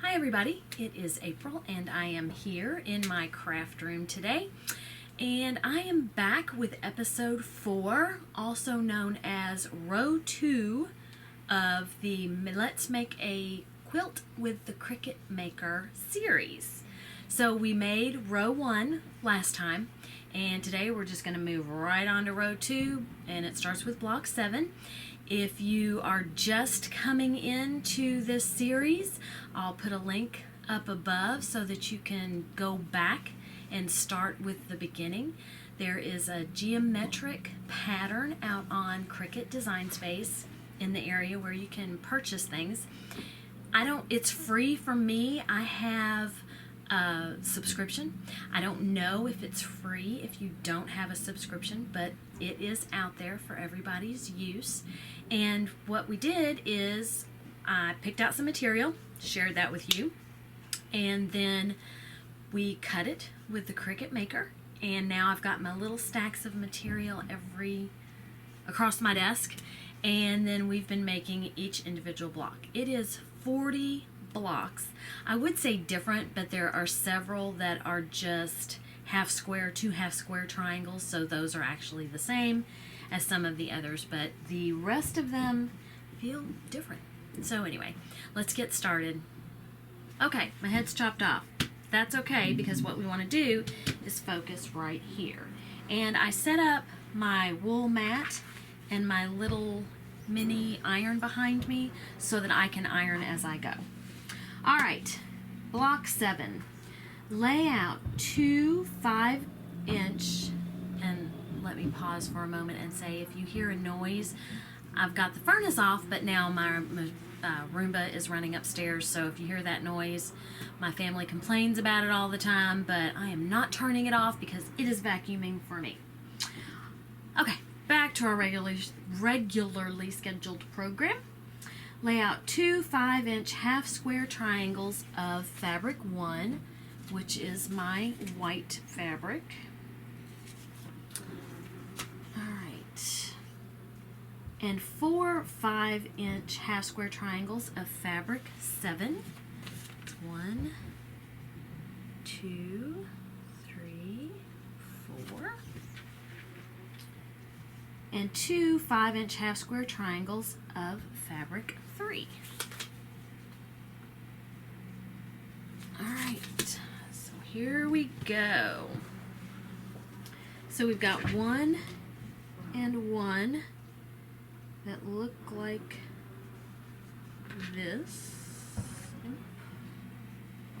Hi everybody, it is April and I am here in my craft room today, and I am back with episode 4, also known as row 2 of the Let's Make a Quilt with the Cricut Maker series. So we made row 1 last time, and today we're just going to move right on to row 2, and it starts with block 7. If you are just coming into this series, I'll put a link up above so that you can go back and start with the beginning. There is a geometric pattern out on Cricut Design Space in the area where you can purchase things. It's free for me. I have a subscription. I don't know if it's free if you don't have a subscription, but it is out there for everybody's use. And what we did is I picked out some material, shared that with you, and then we cut it with the Cricut Maker, and now I've got my little stacks of material across my desk, and then we've been making each individual block. It is 40 blocks. I would say different, but there are several that are just half square, 2 half square triangles, so those are actually the same as some of the others, but the rest of them feel different. So anyway, let's get started. Okay, my head's chopped off. That's okay, because what we want to do is focus right here. And I set up my wool mat and my little mini iron behind me so that I can iron as I go. All right, block 7. Lay out 2 5-inch, and let me pause for a moment and say, if you hear a noise, I've got the furnace off, but now my Roomba is running upstairs, so if you hear that noise, my family complains about it all the time, but I am not turning it off because it is vacuuming for me. Okay, back to our regularly scheduled program. Lay out 2 5-inch half square triangles of fabric 1, which is my white fabric. And 4 5-inch half square triangles of fabric 7. 1, 2, 3, 4. And 2 5-inch half square triangles of fabric 3. Alright, so here we go. So we've got 1 and 1 that look like this.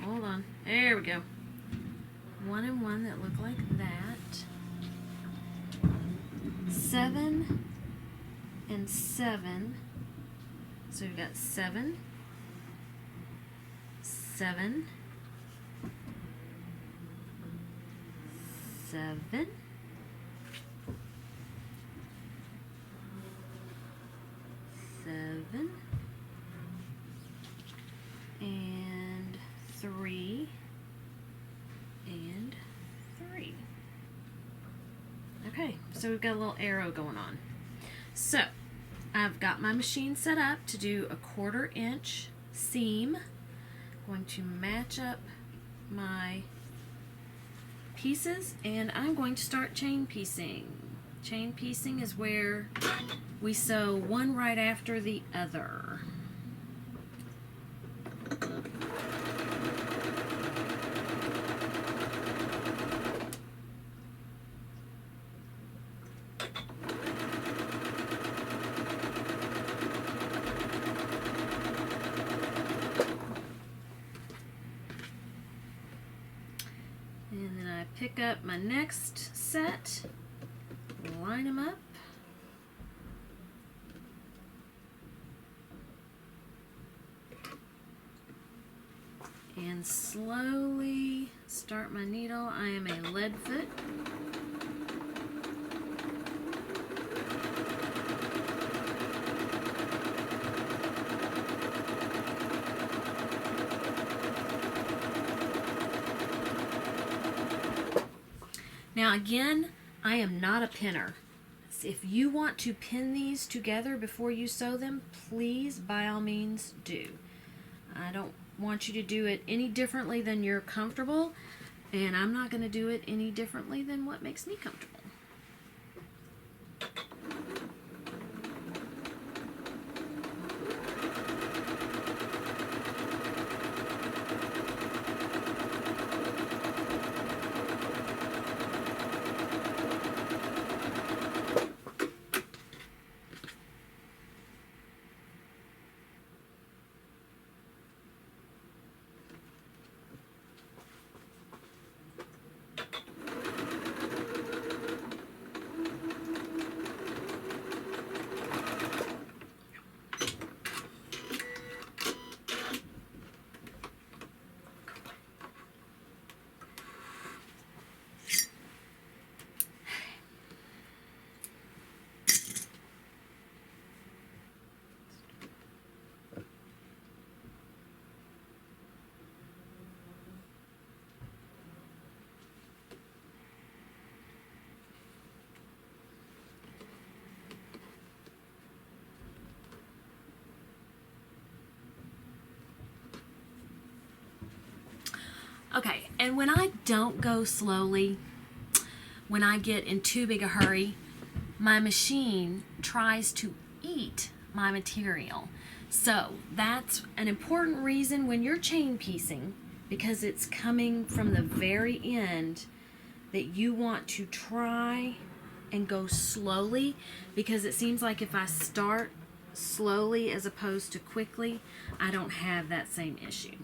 Hold on. There we go. 1 and 1 that look like that. 7 and 7. So we've got 7, 7, 7, 7, and 3, and 3. Okay, so we've got a little arrow going on. So I've got my machine set up to do a 1/4 inch seam. I'm going to match up my pieces, and I'm going to start chain piecing. Chain piecing is where we sew one right after the other. And then I pick up my next set, line them up, and slowly start my needle. I am a lead foot. Now again, I am not a pinner. If you want to pin these together before you sew them, please, by all means, do. I don't want you to do it any differently than you're comfortable, and I'm not going to do it any differently than what makes me comfortable. Okay, and when I don't go slowly, when I get in too big a hurry, my machine tries to eat my material. So that's an important reason when you're chain piecing, because it's coming from the very end, that you want to try and go slowly, because it seems like if I start slowly as opposed to quickly, I don't have that same issue.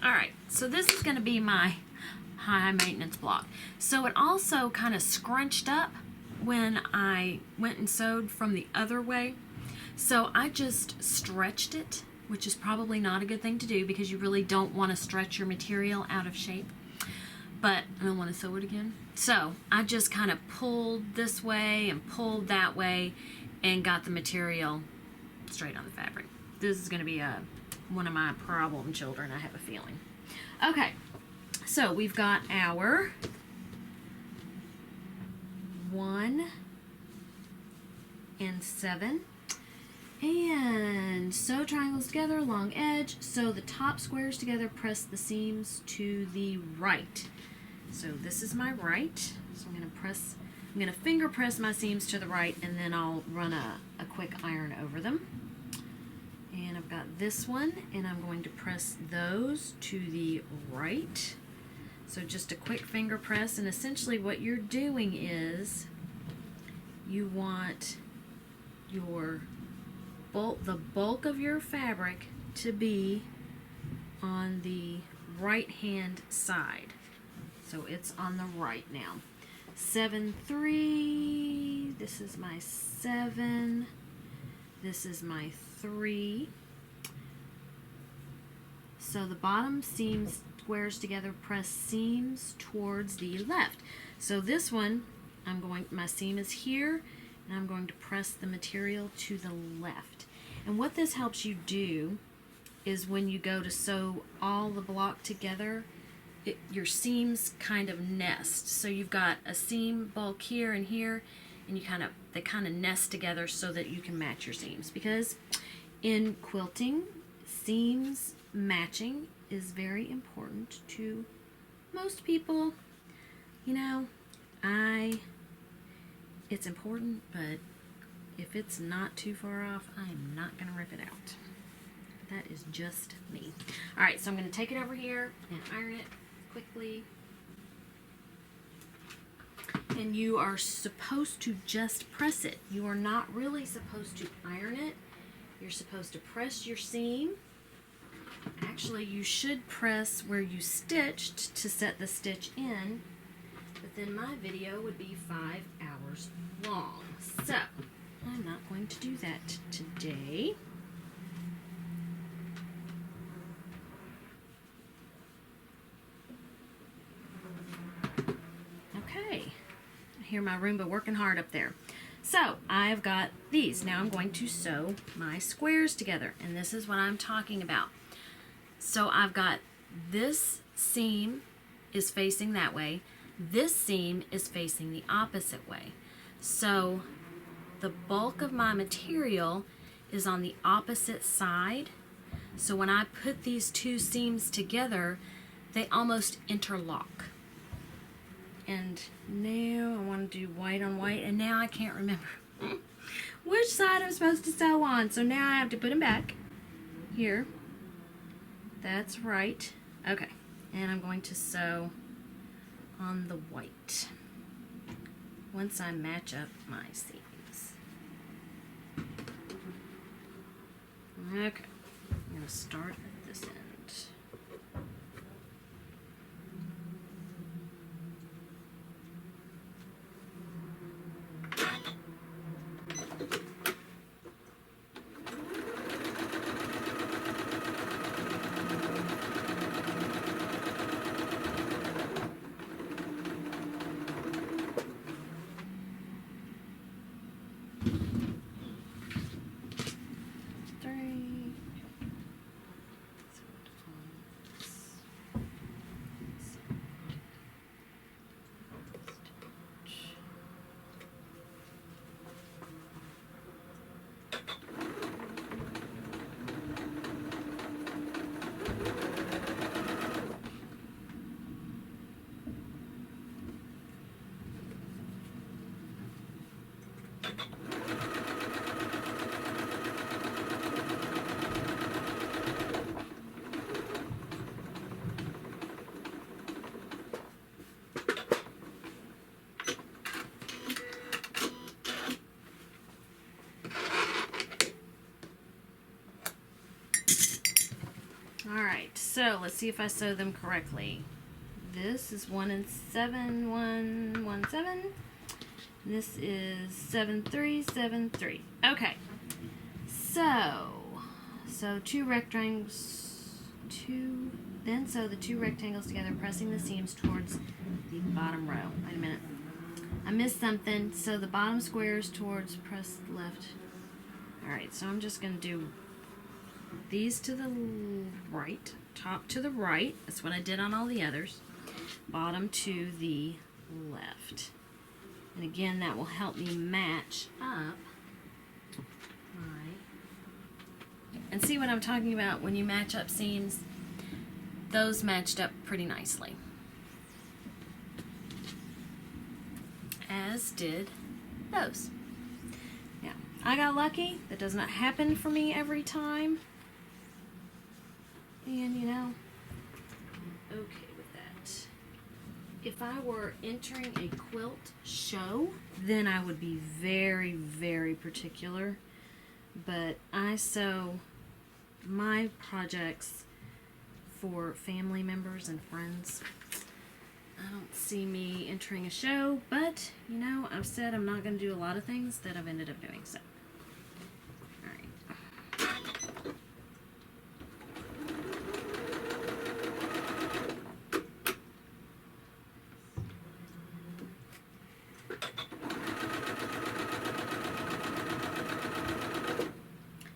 Alright, so this is going to be my high maintenance block. So it also kind of scrunched up when I went and sewed from the other way. So I just stretched it, which is probably not a good thing to do because you really don't want to stretch your material out of shape. But I don't want to sew it again. So I just kind of pulled this way and pulled that way and got the material straight on the fabric. This is going to be one of my problem children, I have a feeling. Okay, so we've got our 1 and 7, and sew triangles together along edge, sew the top squares together, press the seams to the right. So this is my right, so I'm going to finger press my seams to the right, and then I'll run a quick iron over them. And I've got this one, and I'm going to press those to the right. So just a quick finger press, and essentially what you're doing is you want the bulk of your fabric to be on the right hand side. So it's on the right now. 7, 3, this is my 7, this is my 3. So the bottom seams squares together, press seams towards the left. So this one, my seam is here, and I'm going to press the material to the left. And what this helps you do is when you go to sew all the block together, your seams kind of nest. So you've got a seam bulk here and here, and they kind of nest together so that you can match your seams. Because in quilting, seams matching is very important to most people. You know, it's important, but if it's not too far off, I'm not going to rip it out. That is just me. Alright, so I'm going to take it over here and iron it quickly. And you are supposed to just press it. You are not really supposed to iron it. You're supposed to press your seam Actually, you should press where you stitched to set the stitch in, but then my video would be 5 hours long. So, I'm not going to do that today. Okay, I hear my Roomba working hard up there. So, I've got these. Now I'm going to sew my squares together, and this is what I'm talking about. So I've got this seam is facing that way. This seam is facing the opposite way. So the bulk of my material is on the opposite side. So when I put these two seams together, they almost interlock. And now I want to do white on white, and now I can't remember which side I'm supposed to sew on. So now I have to put them back here. That's right. Okay. And I'm going to sew on the white once I match up my seams. Okay. I'm going to start at this end. Alright, so let's see if I sew them correctly. This is 1 and 7, 1, 1, 7. This is 7, 3, 7, 3. Okay, so two rectangles, then sew the two rectangles together, pressing the seams towards the bottom row. Wait a minute. I missed something. So the bottom squares towards press left. Alright, so I'm just going to do these to the right, top to the right. That's what I did on all the others. Bottom to the left. And again, that will help me match up and see what I'm talking about when you match up seams. Those matched up pretty nicely. As did those. Now, I got lucky. That does not happen for me every time. And you know, I'm okay with that. If I were entering a quilt show, then I would be very, very particular. But I sew my projects for family members and friends. I don't see me entering a show, but you know, I've said I'm not going to do a lot of things that I've ended up doing, so.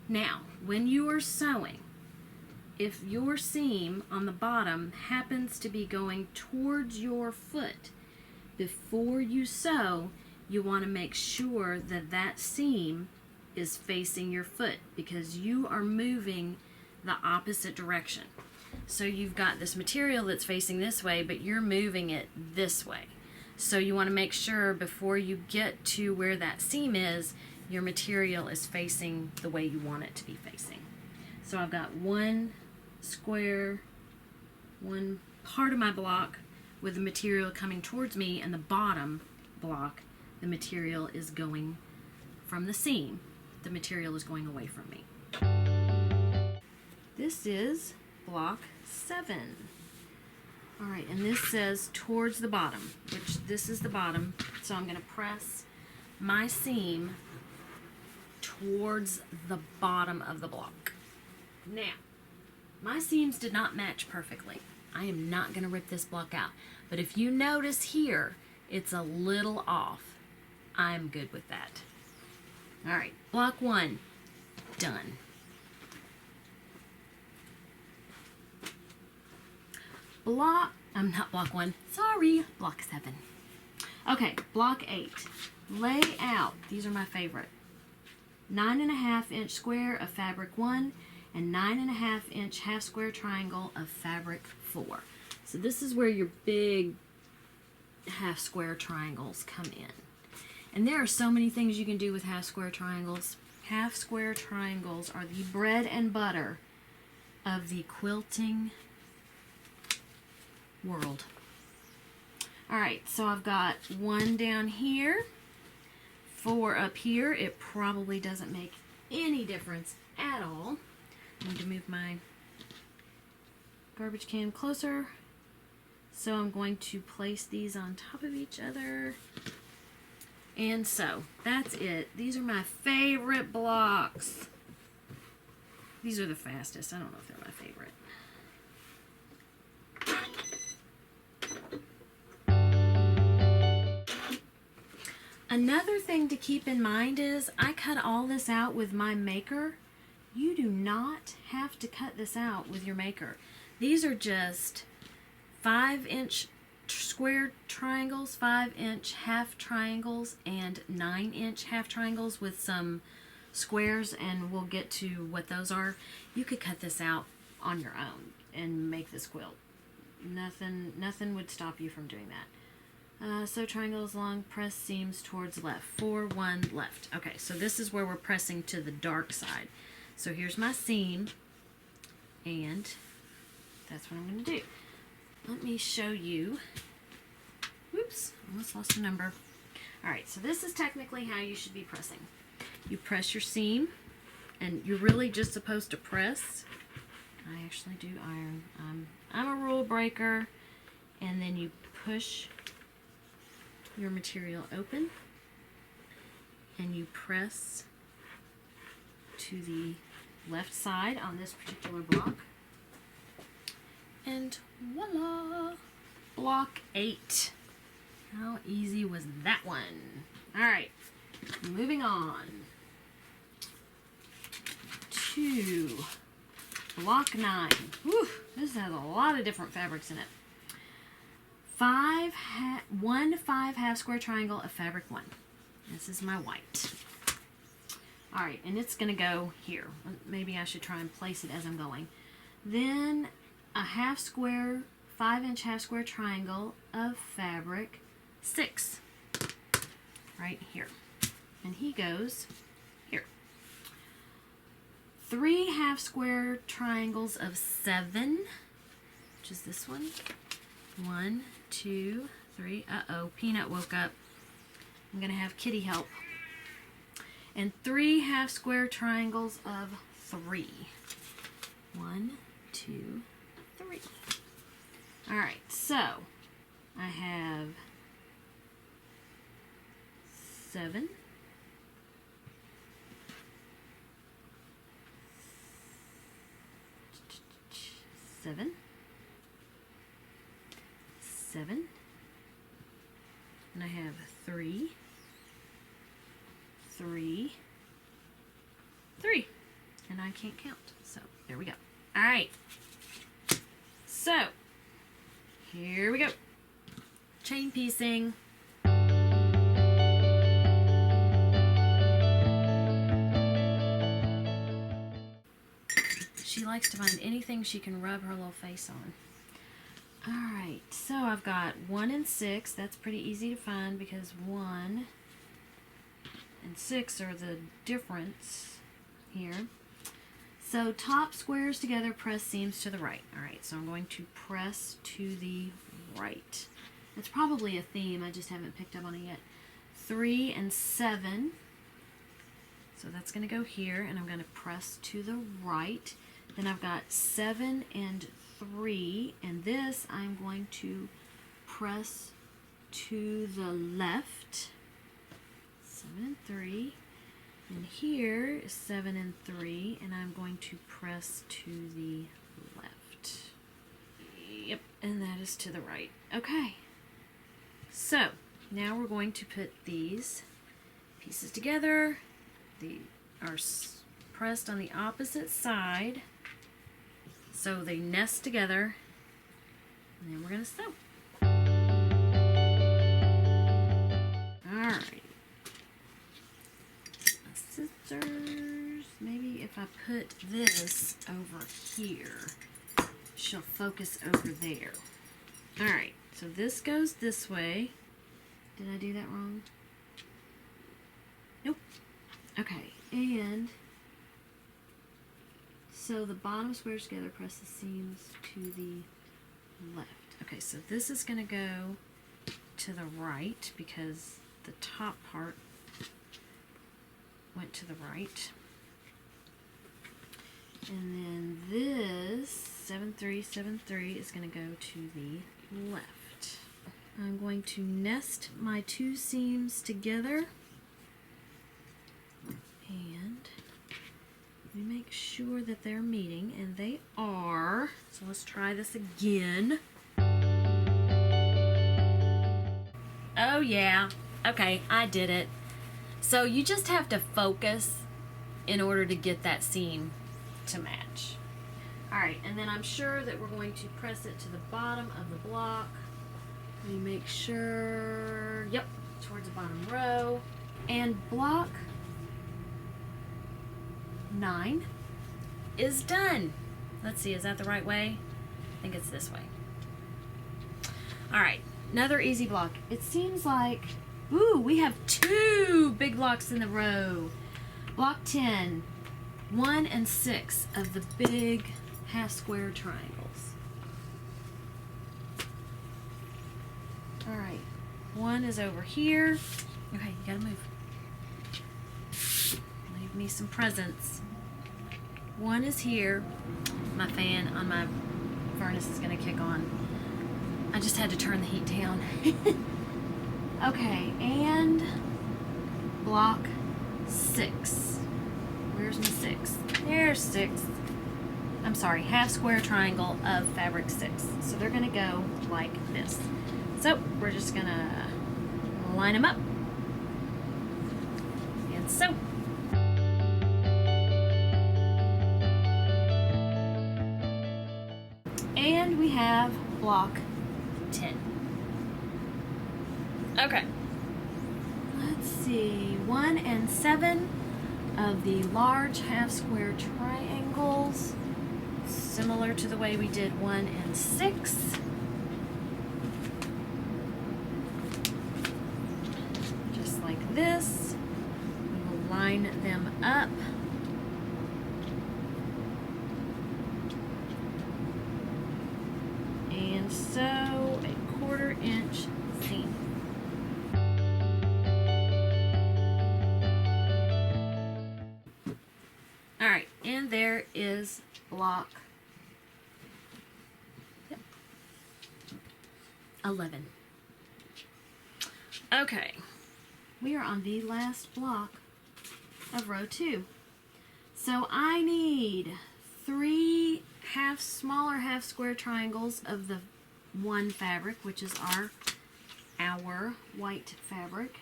Now, when you are sewing, if your seam on the bottom happens to be going towards your foot, before you sew, you want to make sure that that seam is facing your foot because you are moving the opposite direction. So you've got this material that's facing this way, but you're moving it this way. So you want to make sure before you get to where that seam is, your material is facing the way you want it to be facing. So I've got one square, one part of my block with the material coming towards me, and the bottom block, the material is going from the seam. The material is going away from me. This is block 7. All right, and this says towards the bottom, which this is the bottom, so I'm going to press my seam towards the bottom of the block. Now, my seams did not match perfectly. I am not going to rip this block out, but if you notice here, it's a little off. I'm good with that. All right, block 1, done. Block 7. Okay, block 8. Lay out, these are my favorite, 9.5 inch square of fabric 1 and 9.5 inch half square triangle of fabric 4. So this is where your big half square triangles come in. And there are so many things you can do with half square triangles. Half square triangles are the bread and butter of the quilting world. Alright, so I've got 1 down here, 4 up here. It probably doesn't make any difference at all. I need to move my garbage can closer. So I'm going to place these on top of each other. And so, that's it. These are my favorite blocks. These are the fastest. I don't know if they're my favorite. Another thing to keep in mind is I cut all this out with my maker. You do not have to cut this out with your maker. These are just 5 inch square triangles, 5 inch half triangles, and 9 inch half triangles with some squares, and we'll get to what those are. You could cut this out on your own and make this quilt. Nothing would stop you from doing that. So triangles along, press seams towards left. 4, 1, left. Okay, so this is where we're pressing to the dark side. So here's my seam, and that's what I'm going to do. Let me show you. Whoops, almost lost a number. Alright, so this is technically how you should be pressing. You press your seam, and you're really just supposed to press. I actually do iron. I'm a rule breaker. And then you push your material open, and you press to the left side on this particular block, and voila, block 8. How easy was that one? Alright, moving on to block 9. Whew, this has a lot of different fabrics in it. 1 5 half square triangle of fabric 1. This is my white. Alright, and it's going to go here. Maybe I should try and place it as I'm going. Then a half square, 5 inch half square triangle of fabric 6. Right here. And he goes here. 3 half square triangles of 7, which is this one. 1, 2, 3. Uh-oh, Peanut woke up. I'm going to have Kitty help. And 3 half square triangles of 3. 1, 2, 3. Alright, so I have 7. 7. 7. And I have 3, 3, 3. And I can't count. So there we go. Alright. So here we go. Chain piecing. She likes to find anything she can rub her little face on. Alright, so I've got 1 and 6. That's pretty easy to find because 1 and 6 are the difference here. So top squares together, press seams to the right. Alright, so I'm going to press to the right. It's probably a theme, I just haven't picked up on it yet. 3 and 7. So that's going to go here, and I'm going to press to the right. Then I've got 7 and 3, and this I'm going to press to the left. 7 and 3. And here is 7 and 3, and I'm going to press to the left. Yep, and that is to the right. Okay. So, now we're going to put these pieces together. They are pressed on the opposite side, so they nest together, and then we're going to sew. Alright. Scissors. Maybe if I put this over here, she'll focus over there. Alright, so this goes this way. Did I do that wrong? Nope. Okay, and so the bottom squares together, press the seams to the left. Okay, so this is going to go to the right because the top part went to the right. And then this 7, 3, 7, 3 is going to go to the left. I'm going to nest my 2 seams together, and we make sure that they're meeting, and they are. So let's try this again. Oh yeah, okay, I did it. So you just have to focus in order to get that seam to match. Alright, and then I'm sure that we're going to press it to the bottom of the block. Let me make sure, yep, towards the bottom row. And block 9 is done. Let's see, is that the right way? I think it's this way. Alright, another easy block. It seems like, ooh, we have 2 big blocks in the row. Block 10, 1 and 6 of the big half square triangles. Alright, 1 is over here. Okay, you gotta move. Leave me some presents. 1 is here. My fan on my furnace is gonna kick on. I just had to turn the heat down. Okay, and block 6. Where's my 6? There's 6. I'm sorry, half square triangle of fabric 6. So they're gonna go like this. So we're just gonna line them up and sew. And we have block 10. Okay. Let's see. 1 and 7 of the large half square triangles, similar to the way we did 1 and 6. Just like this. We will line them up. And sew a 1/4 inch seam. Alright, and there is block 11. Okay, we are on the last block of row 2. So I need 3 smaller half square triangles of the 1 fabric, which is our white fabric.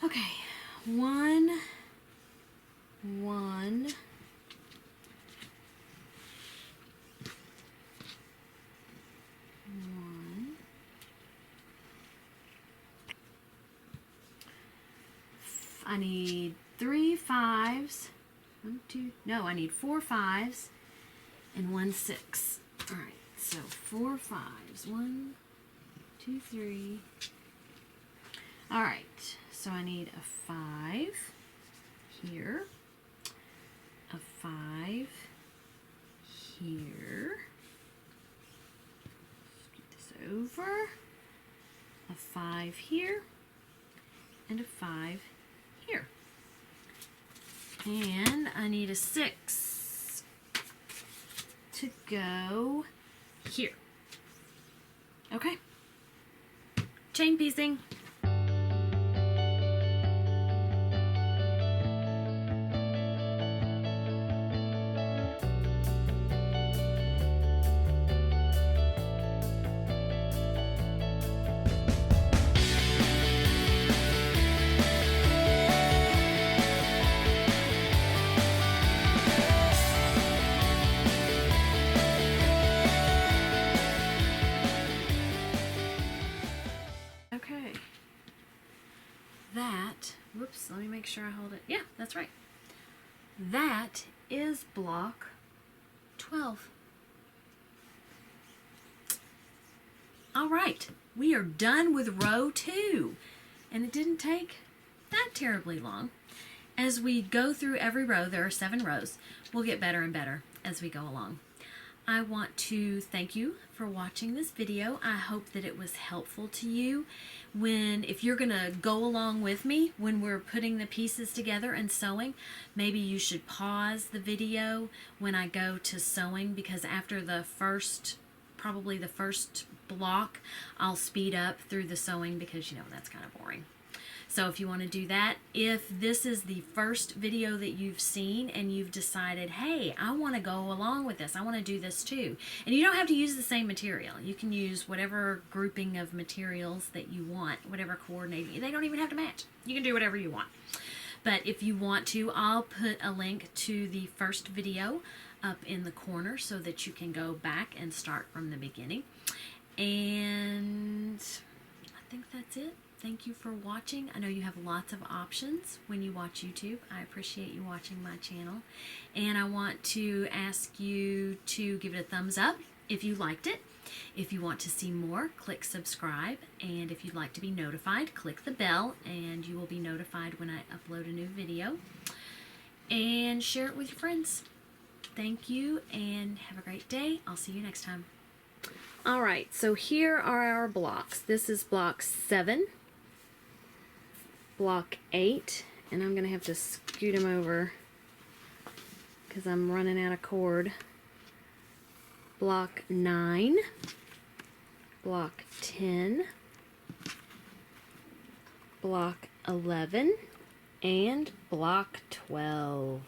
Okay, 1, 1, 1. I need 3 5s. 1, 2. No, I need 4 5s and 1 6. All right, so 4 5s. 1, 2, 3. All right, so I need a 5 here, a 5 here. Scoot this over. A 5 here and a 5 here. And I need a 6 to go here. Okay. Chain piecing. Okay, that, whoops, let me make sure I hold it. Yeah, that's right. That is block 12. All right, we are done with row 2, and it didn't take that terribly long. As we go through every row, there are 7 rows. We'll get better and better as we go along. I want to thank you for watching this video. I hope that it was helpful to you. If you're gonna go along with me when we're putting the pieces together and sewing, maybe you should pause the video when I go to sewing, because after the first, probably the first block, I'll speed up through the sewing because, you know, that's kind of boring. So if you want to do that, if this is the first video that you've seen and you've decided, hey, I want to go along with this, I want to do this too. And you don't have to use the same material. You can use whatever grouping of materials that you want, whatever coordinating. They don't even have to match. You can do whatever you want. But if you want to, I'll put a link to the first video up in the corner so that you can go back and start from the beginning. And I think that's it. Thank you for watching. I know you have lots of options when you watch YouTube. I appreciate you watching my channel. And I want to ask you to give it a thumbs up if you liked it. If you want to see more, click subscribe. And if you'd like to be notified, click the bell and you will be notified when I upload a new video. And share it with your friends. Thank you and have a great day. I'll see you next time. All right, so here are our blocks. This is block 7. Block 8, and I'm gonna have to scoot them over because I'm running out of cord. Block 9, block 10, block 11, and block 12.